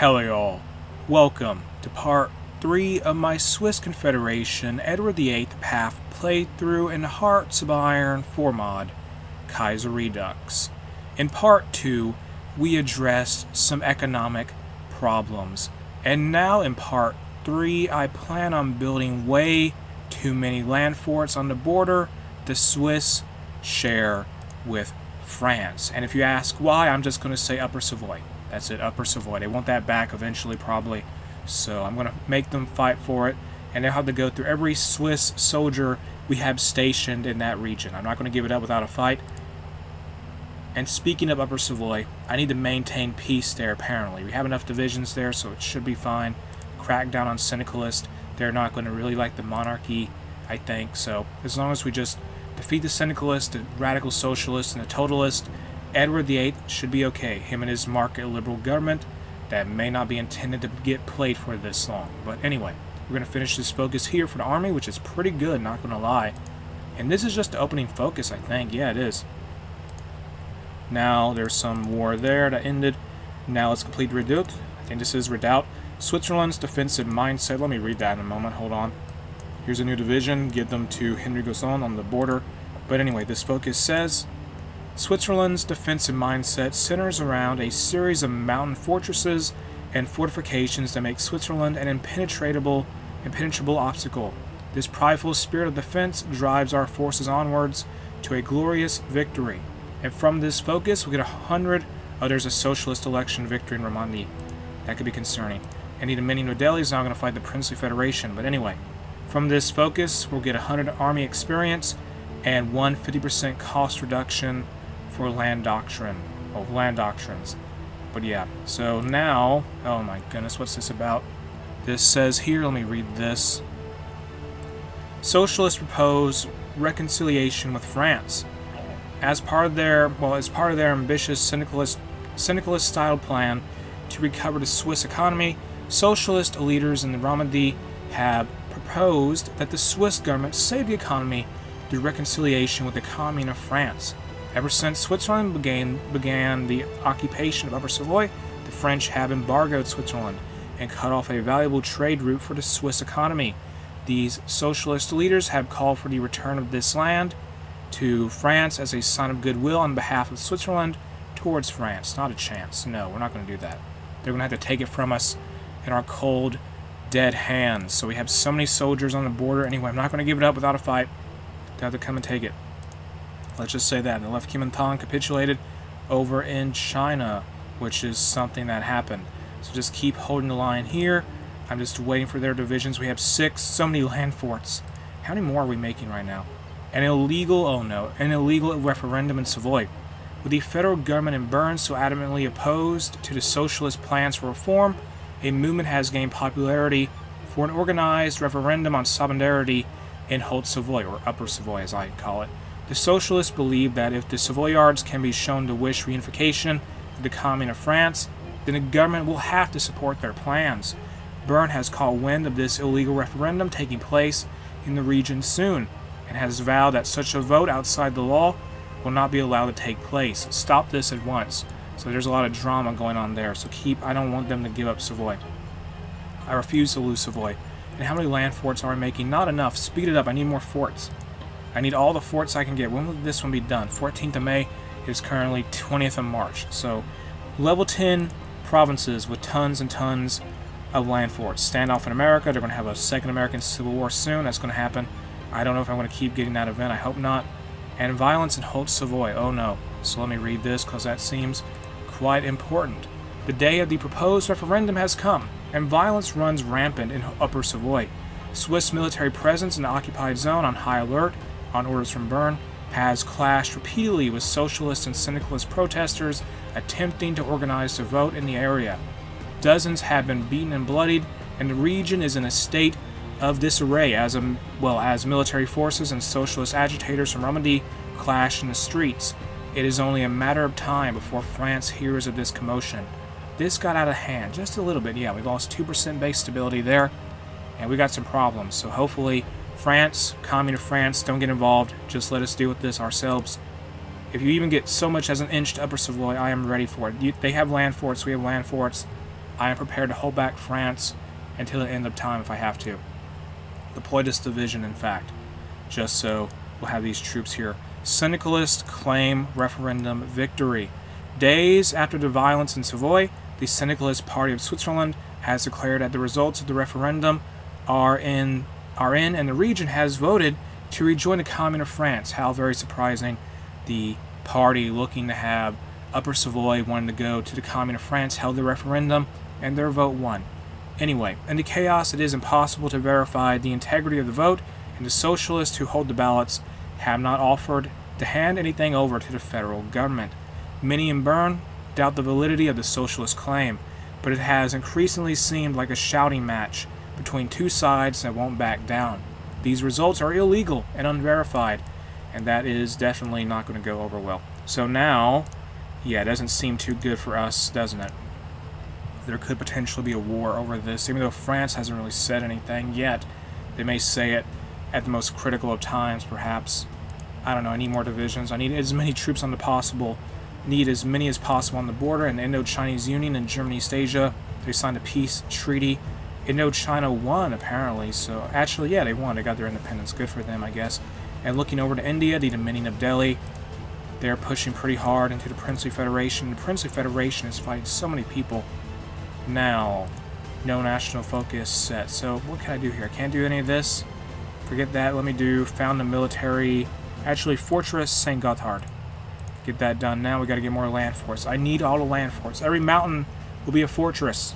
Hello y'all, welcome to part 3 of my Swiss Confederation Edward VIII Path playthrough in Hearts of Iron 4 mod, Kaiserredux. In part 2, we addressed some economic problems, and now in part 3, I plan on building way too many land forts on the border the Swiss share with France. And if you ask why, I'm just going to say Upper Savoy. That's it, Upper Savoy. They want that back eventually, probably. So I'm going to make them fight for it. And they'll have to go through every Swiss soldier we have stationed in that region. I'm not going to give it up without a fight. And speaking of Upper Savoy, I need to maintain peace there, apparently. We have enough divisions there, so it should be fine. Crackdown on syndicalists. They're not going to really like the monarchy, I think. So as long as we just defeat the syndicalists, the radical socialists, and the totalists, Edward VIII should be okay. Him and his market liberal government that may not be intended to get played for this long. But anyway, we're going to finish this focus here for the army, which is pretty good, not going to lie. And this is just the opening focus, I think. Yeah, it is. Now, there's some war there that ended. Now let's complete Redoubt. I think this is Redoubt. Switzerland's defensive mindset. Let me read that in a moment. Hold on. Here's a new division. Give them to Henry Gosson on the border. But anyway, this focus says Switzerland's defensive mindset centers around a series of mountain fortresses and fortifications that make Switzerland an impenetrable obstacle. This prideful spirit of defense drives our forces onwards to a glorious victory. And from this focus, we get 100... Oh, there's a socialist election victory in Romandy. That could be concerning. And Mini Nodelli is now going to fight the Princely Federation. But anyway, from this focus, we'll get 100 army experience and 150% cost reduction for land doctrines. But yeah, so now, oh my goodness, what's this about? This says here, let me read this. Socialists propose reconciliation with France. As part of their ambitious syndicalist-styled plan to recover the Swiss economy, socialist leaders in the Romandy have proposed that the Swiss government save the economy through reconciliation with the Commune of France. Ever since Switzerland began the occupation of Upper Savoy, the French have embargoed Switzerland and cut off a valuable trade route for the Swiss economy. These socialist leaders have called for the return of this land to France as a sign of goodwill on behalf of Switzerland towards France. Not a chance. No, we're not going to do that. They're going to have to take it from us in our cold, dead hands. So we have so many soldiers on the border. Anyway, I'm not going to give it up without a fight. They have to come and take it. Let's just say that. And the left Kuomintang capitulated over in China, which is something that happened. So just keep holding the line here. I'm just waiting for their divisions. We have 6, so many land forts. How many more are we making right now? An illegal referendum in Savoy. With the federal government in Bern so adamantly opposed to the socialist plans for reform, a movement has gained popularity for an organized referendum on sovereignty in Haute-Savoie, or Upper Savoy as I call it. The socialists believe that if the Savoyards can be shown to wish reunification with the Commune of France, then the government will have to support their plans. Bern has caught wind of this illegal referendum taking place in the region soon, and has vowed that such a vote outside the law will not be allowed to take place. Stop this at once. So there's a lot of drama going on there, so I don't want them to give up Savoy. I refuse to lose Savoy. And how many land forts are we making? Not enough. Speed it up. I need more forts. I need all the forts I can get. When will this one be done? 14th of May is currently 20th of March. So level 10 provinces with tons and tons of land forts. Standoff in America. They're going to have a second American Civil War soon. That's going to happen. I don't know if I'm going to keep getting that event. I hope not. And violence in Haute-Savoie. Oh no. So let me read this because that seems quite important. The day of the proposed referendum has come, and violence runs rampant in Upper Savoy. Swiss military presence in the occupied zone on high alert, on orders from Bern, has clashed repeatedly with socialist and syndicalist protesters attempting to organize a vote in the area. Dozens have been beaten and bloodied, and the region is in a state of disarray as military forces and socialist agitators from Romandy clash in the streets. It is only a matter of time before France hears of this commotion. This got out of hand just a little bit. Yeah, we lost 2% base stability there, and we got some problems. So hopefully France, Commune of France, don't get involved. Just let us deal with this ourselves. If you even get so much as an inch to Upper Savoy, I am ready for it. They have land forts, we have land forts. I am prepared to hold back France until the end of time if I have to. Deploy this division, in fact, just so we'll have these troops here. Syndicalists claim referendum victory. Days after the violence in Savoy, the Syndicalist Party of Switzerland has declared that the results of the referendum are in, and the region has voted to rejoin the Commune of France. How very surprising. The party looking to have Upper Savoy wanting to go to the Commune of France held the referendum, and their vote won. Anyway, in the chaos, it is impossible to verify the integrity of the vote, and the socialists who hold the ballots have not offered to hand anything over to the federal government. Many in Bern doubt the validity of the socialist claim, but it has increasingly seemed like a shouting match between two sides that won't back down. These results are illegal and unverified, and that is definitely not going to go over well. So now, yeah, it doesn't seem too good for us, doesn't it? There could potentially be a war over this, even though France hasn't really said anything yet. They may say it at the most critical of times, perhaps. I don't know, I need more divisions. I need as many troops on the possible. Need as many as possible on the border. In the Indo-Chinese Union in German East Asia, they signed a peace treaty. Indochina won, apparently. So, actually, yeah, they won. They got their independence. Good for them, I guess. And looking over to India, the Dominion of Delhi, they're pushing pretty hard into the Princely Federation. The Princely Federation is fighting so many people. Now, no national focus set. So, what can I do here? I can't do any of this. Forget that. Let me do found a military... Actually, Fortress St. Gotthard. Get that done now. We got to get more land force. I need all the land force. Every mountain will be a fortress.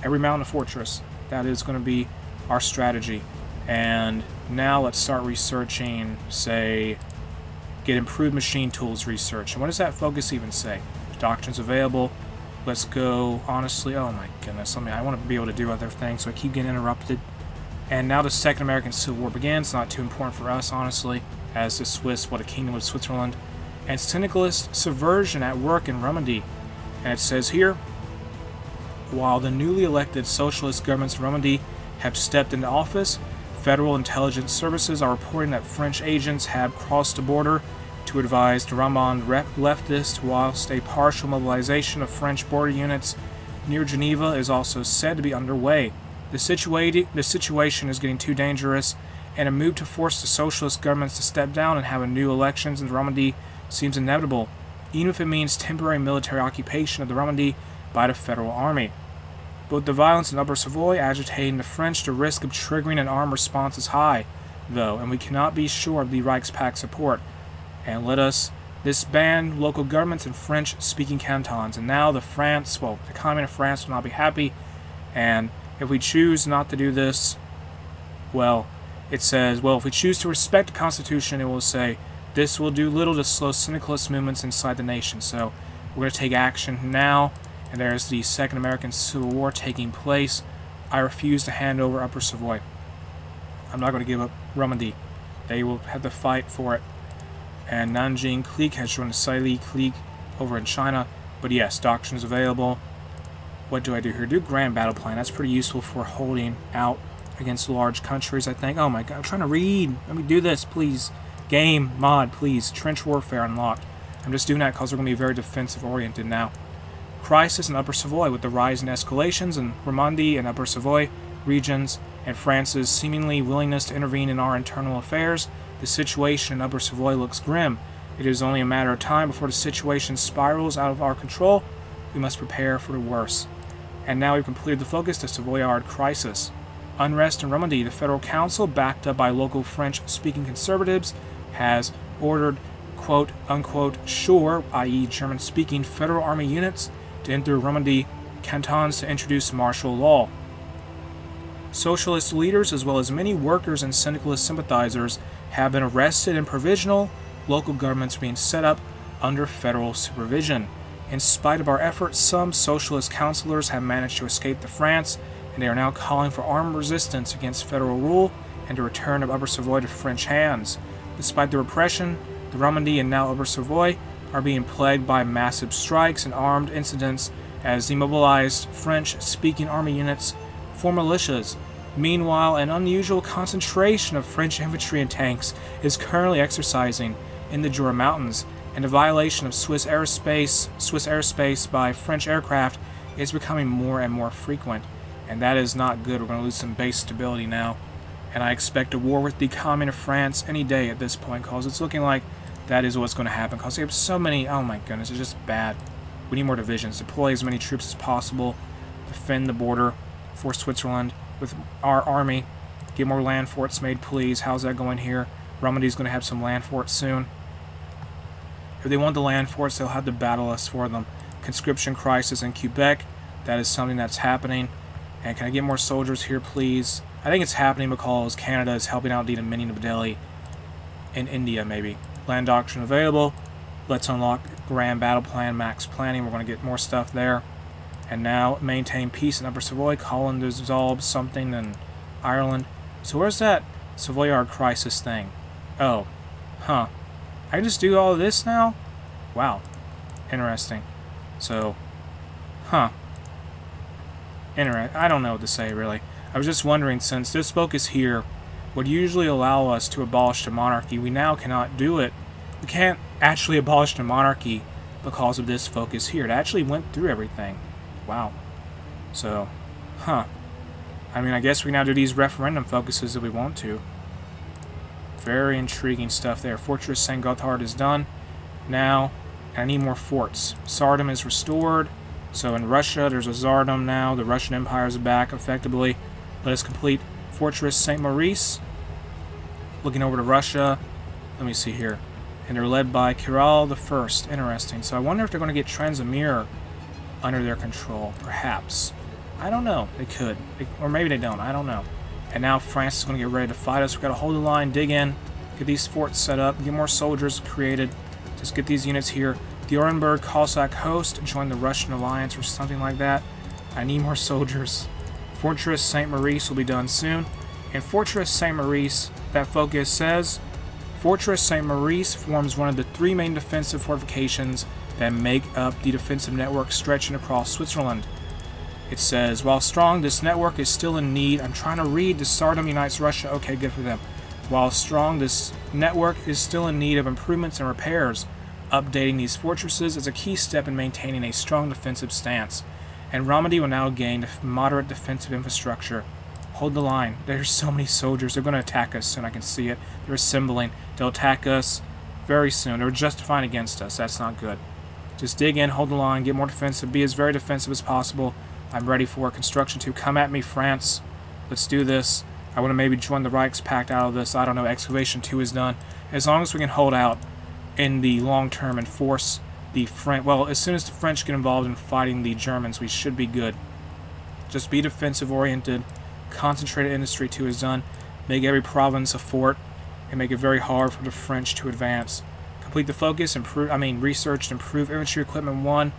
Every mountain a fortress. That is going to be our strategy. And now let's start researching, say, get improved machine tools research. And what does that focus even say? Doctrines available. Let's go, honestly, oh my goodness. I want to be able to do other things, so I keep getting interrupted. And now the Second American Civil War begins. Not too important for us, honestly, as the Swiss, a kingdom of Switzerland. And syndicalist subversion at work in Romandy. And it says here, while the newly elected socialist governments in Romandy have stepped into office, federal intelligence services are reporting that French agents have crossed the border to advise the Ramond leftists, whilst a partial mobilization of French border units near Geneva is also said to be underway. The situation is getting too dangerous, and a move to force the socialist governments to step down and have a new elections in Romandy seems inevitable, even if it means temporary military occupation of the Romandy by the federal army. But with the violence in Upper Savoy agitating the French, the risk of triggering an armed response is high, though, and we cannot be sure of the Reichspakt support. And let us disband local governments in French-speaking cantons. And now the Commune of France will not be happy, and if we choose not to do this, it says, if we choose to respect the Constitution, it will say, this will do little to slow syndicalist movements inside the nation. So we're going to take action now, and there's the Second American Civil War taking place. I refuse to hand over Upper Savoy. I'm not going to give up Romandy. They will have to fight for it. And Nanjing clique has joined the Saili clique over in China. But yes, doctrines available. What do I do here? Do Grand Battle Plan. That's pretty useful for holding out against large countries, I think. Oh my god, I'm trying to read. Let me do this, please. Game, mod, please. Trench Warfare unlocked. I'm just doing that because we're going to be very defensive-oriented now. Crisis in Upper Savoy with the rise in escalations in Romandy and Upper Savoy regions and France's seemingly willingness to intervene in our internal affairs. The situation in Upper Savoy looks grim. It is only a matter of time before the situation spirals out of our control. We must prepare for the worst. And now we've completed the focus, the Savoyard crisis. Unrest in Romandy. The Federal Council, backed up by local French-speaking conservatives, has ordered quote-unquote sure, i.e. German-speaking federal army units to enter Romandy cantons to introduce martial law. Socialist leaders, as well as many workers and syndicalist sympathizers, have been arrested, and provisional local governments being set up under federal supervision. In spite of our efforts, some socialist councillors have managed to escape to France, and they are now calling for armed resistance against federal rule and the return of Upper Savoy to French hands. Despite the repression, the Romandy and now Upper Savoy are being plagued by massive strikes and armed incidents as demobilized French-speaking army units form militias. Meanwhile, an unusual concentration of French infantry and tanks is currently exercising in the Jura Mountains, and a violation of Swiss airspace by French aircraft is becoming more and more frequent, and that is not good. We're going to lose some base stability now, and I expect a war with the Communist France any day at this point, because it's looking like that is what's going to happen, because they have so many. Oh my goodness, it's just bad. We need more divisions. Deploy as many troops as possible. Defend the border for Switzerland with our army. Get more land forts made, please. How's that going here? Romandy's going to have some land forts soon. If they want the land forts, they'll have to battle us for them. Conscription crisis in Quebec. That is something that's happening. And can I get more soldiers here, please? I think it's happening because Canada is helping out the Dominion of Delhi in India, maybe. Land doctrine available. Let's unlock Grand Battle Plan, Max Planning. We're going to get more stuff there. And now maintain peace in Upper Savoy. Holland dissolves something in Ireland. So where's that Savoyard crisis thing? Oh. Huh. I can just do all of this now? Wow. Interesting. So. Huh. I don't know what to say, really. I was just wondering, since this focus here would usually allow us to abolish the monarchy, we now cannot do it. We can't actually abolish the monarchy because of this focus here. It actually went through everything. Wow. So, huh. I mean, I guess we now do these referendum focuses if we want to. Very intriguing stuff there. Fortress St. Gotthard is done. Now, I need more forts. Tsardom is restored. So in Russia, there's a Tsardom now. The Russian Empire is back, effectively. Let us complete Fortress St. Maurice. Looking over to Russia. Let me see here. And they're led by Kirill I. Interesting. So I wonder if they're going to get Transamur under their control. Perhaps. I don't know. They could. Or maybe they don't. I don't know. And now France is going to get ready to fight us. We've got to hold the line, dig in, get these forts set up, get more soldiers created. Just get these units here. The Orenburg Cossack host join the Russian alliance or something like that. I need more soldiers. Fortress St. Maurice will be done soon. And Fortress St. Maurice, that focus says, Fortress St. Maurice forms one of the 3 main defensive fortifications that make up the defensive network stretching across Switzerland. It says, while strong, this network is still in need. I'm trying to read. The Tsardom unites Russia. Okay, good for them. While strong, this network is still in need of improvements and repairs. Updating these fortresses is a key step in maintaining a strong defensive stance. And Romandy will now gain moderate defensive infrastructure. Hold the line. There's so many soldiers. They're going to attack us soon. I can see it. They're assembling. They'll attack us very soon. They're justifying against us. That's not good. Just dig in, hold the line, get more defensive, be as very defensive as possible. I'm ready for construction to come at me, France. Let's do this. I want to maybe join the Reichspakt out of this. I don't know. Excavation 2 is done. As long as we can hold out in the long term and force the French. Well, as soon as the French get involved in fighting the Germans, we should be good. Just be defensive oriented. Concentrated industry 2 is done. Make every province a fort and make it very hard for the French to advance. Complete the focus. Research and improve infantry equipment 1.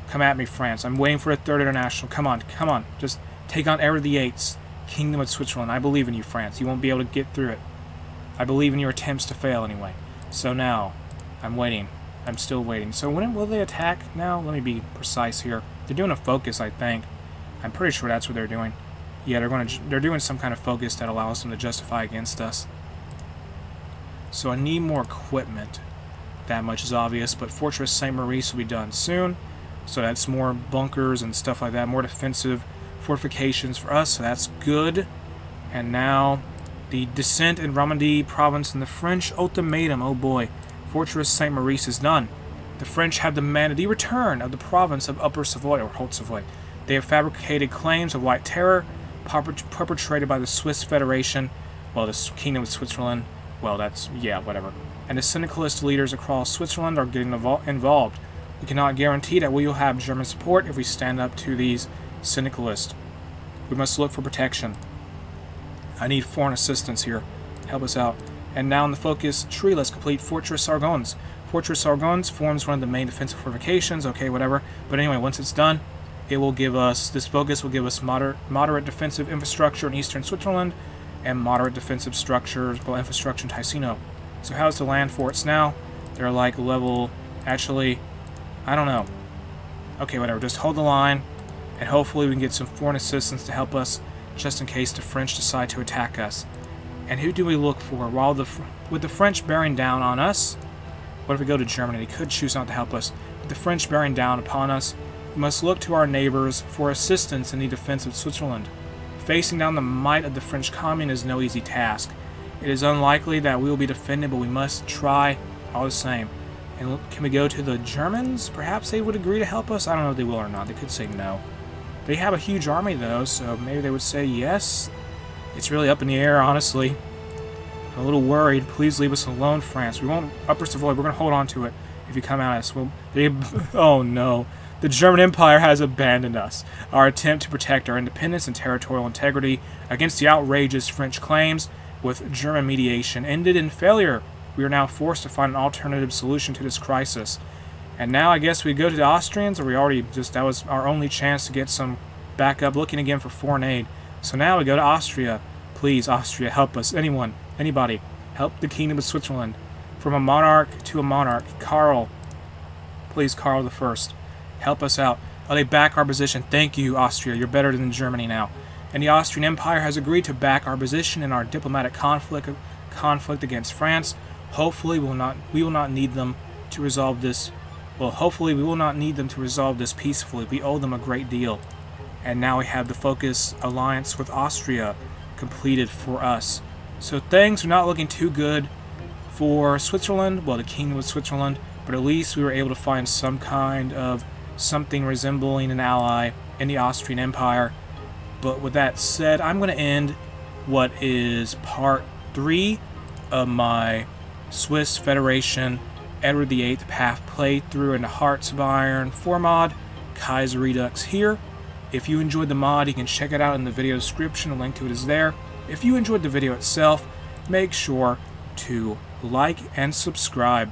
Come at me, France. I'm waiting for a 3rd International. Come on, come on. Just take on Edward VIII's Kingdom of Switzerland. I believe in you, France. You won't be able to get through it. I believe in your attempts to fail anyway. So now, I'm waiting. I'm still waiting. So when will they attack now? Let me be precise here. They're doing a focus, I think. I'm pretty sure that's what they're doing. Yeah, they're doing some kind of focus that allows them to justify against us. So I need more equipment. That much is obvious, but Fortress St. Maurice will be done soon. So that's more bunkers and stuff like that, more defensive fortifications for us, so that's good. And now, the descent in Romandy province and the French ultimatum, oh boy. Fortress St. Maurice is done. The French have demanded the return of the province of Upper Savoy, or Haute Savoy. They have fabricated claims of white terror, perpetrated by the Swiss Federation, well, the Kingdom of Switzerland, well, that's, yeah, whatever. And the syndicalist leaders across Switzerland are getting involved. We cannot guarantee that we will have German support if we stand up to these syndicalists. We must look for protection. I need foreign assistance here. Help us out. And now in the focus tree, let's complete Fortress Argonnes. Fortress Argonnes forms one of the main defensive fortifications. Okay, whatever. But anyway, once it's done, it will give us, this focus will give us moderate defensive infrastructure in eastern Switzerland and moderate defensive structures, well, infrastructure in Ticino. So how's the land forts now? They're like level, actually, I don't know. Okay, whatever. Just hold the line, and hopefully we can get some foreign assistance to help us, just in case the French decide to attack us. And who do we look for? With the French bearing down on us, what if we go to Germany? They could choose not to help us. With the French bearing down upon us, must look to our neighbors for assistance in the defense of Switzerland. Facing down the might of the French Commune is no easy task. It is unlikely that we will be defended, but we must try all the same. And can we go to the Germans? Perhaps they would agree to help us? I don't know if they will or not. They could say no. They have a huge army, though, so maybe they would say yes. It's really up in the air, honestly. I'm a little worried. Please leave us alone, France. We won't Upper Savoy. We're going to hold on to it if you come at us. Oh, no. The German Empire has abandoned us. Our attempt to protect our independence and territorial integrity against the outrageous French claims with German mediation ended in failure. We are now forced to find an alternative solution to this crisis. And now I guess we go to the Austrians, or that was our only chance to get some backup, looking again for foreign aid. So now we go to Austria. Please, Austria, help us. Anyone, anybody, help the Kingdom of Switzerland. From a monarch to a monarch. Karl. Please, Karl the First. Help us out. Oh, they back our position. Thank you, Austria. You're better than Germany now. And the Austrian Empire has agreed to back our position in our diplomatic conflict against France. Hopefully, we will not need them to resolve this. Well, hopefully, we will not need them to resolve this peacefully. We owe them a great deal. And now we have the Focus alliance with Austria completed for us. So things are not looking too good for Switzerland. Well, the Kingdom of Switzerland. But at least we were able to find some kind of something resembling an ally in the Austrian Empire. But with that said, I'm going to end what is part 3 of my Swiss Federation Edward VIII Path playthrough into Hearts of Iron 4 mod, Kaiserredux here. If you enjoyed the mod, you can check it out in the video description. A link to it is there. If you enjoyed the video itself, make sure to like and subscribe.